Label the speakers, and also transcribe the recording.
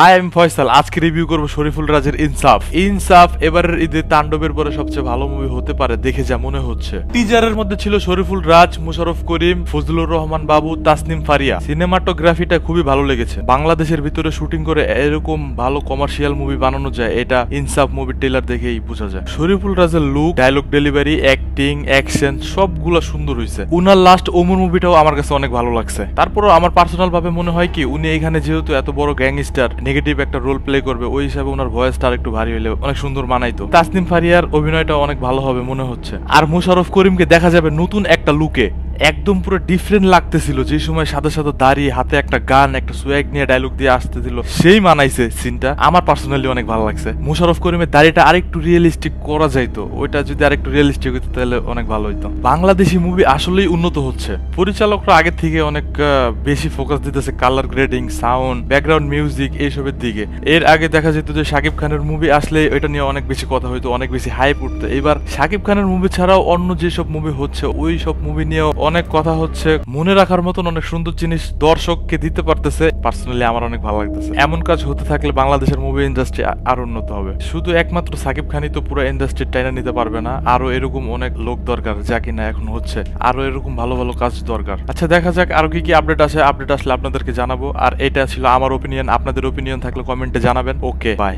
Speaker 1: High, আমি ফয়সাল। আজকে review করব শরীফুল রাজের ইনসাফ। ইনসাফ এবারের ঈদে তাণ্ডবের পরে সবচেয়ে ভালো মুভি হতে পারে দেখে যা মনে হচ্ছে। টিজারের মধ্যে ছিল শরীফুল রাজ, মুশাররফ করিম, ফজলুর রহমান বাবু, তাসনিম ফারিয়া। সিনেমাটোগ্রাফিটা খুবই ভালো লেগেছে। বাংলাদেশের ভিতরে শুটিং করে এরকম ভালো কমার্শিয়াল মুভি বানানো যায়, এটা ইনসাফ মুভির ট্রেলার দেখেই বোঝা যায়। শরীফুল রাজের look, dialogue delivery, acting, action সবগুলা সুন্দর হয়েছে। উনার লাস্ট ওমর মুভিটাও আমার কাছে অনেক ভালো লাগছে। তারপরও আমার পার্সোনাল ভাবে মনে হয় কি, উনি এখানে যেহেতু এত বড় গ্যাংস্টার, নেগেটিভ একটা রোল প্লে করবে, ওই হিসাবে ওনার ভয়েসটা একটু ভারী হলে অনেক সুন্দর মানাইতো। তাসনিম ফারিয়ার অভিনয়টা অনেক ভালো হবে মনে হচ্ছে। আর মুশাররফ করিমকে দেখা যাবে নতুন একটা লুকে, একদম পুরো ডিফারেন্ট লাগতেছিল। যে সময় সাথে সাথে দাঁড়িয়ে হাতে একটা গান, একটা সোয়াগ নিয়ে ডায়লগ দিয়ে আসতেছিল, সেই মানাইছে সিনটা। আমার পার্সোনালি অনেক ভালো লাগছে। মুশাররফ করিমের দাড়িটা আরেকটু রিয়েলিস্টিক করা যাইতো, ওইটা যদি আরেকটু রিয়েলিস্টিক হইতো তাহলে অনেক ভালো হইতো। বাংলাদেশি মুভি আসলেই উন্নত হচ্ছে। পরিচালকরা আগে থেকে অনেক বেশি ফোকাস দিতেছে colour grading, sound, background music এইসবের দিকে। এর আগে দেখা যেত যে শাকিব খানের মুভি আসলে ওইটা নিয়ে অনেক বেশি কথা হইতো, অনেক বেশি হাইপ উঠতো। এবার শাকিব খানের মুভি ছাড়াও অন্য যেসব মুভি হচ্ছে, ওই সব মুভি নিয়েও অনেক কথা হচ্ছে। মনে রাখার মতন অনেক সুন্দর জিনিস দর্শককে দিতে পারতেছে। পার্সোনালি আমার অনেক ভালো লাগতেছে। এমন কাজ হতে থাকলে বাংলাদেশের মুভি ইন্ডাস্ট্রি আরো উন্নত হবে। শুধু একমাত্র শাকিব খানই তো পুরো ইন্ডাস্ট্রি টাইনা নিতে পারবে না, আরো এরকম অনেক লোক দরকার, যা কিনা এখন হচ্ছে। আরো এরকম ভালো ভালো কাজ দরকার। আচ্ছা, দেখা যাক আরো কি কি আপডেট আসে। আপডেট আসলে আপনাদেরকে জানাবো। আর এটা ছিল আমার ওপিনিয়ন। আপনাদের ওপিনিয়ন থাকলে কমেন্টে জানাবেন। ওকে, বাই।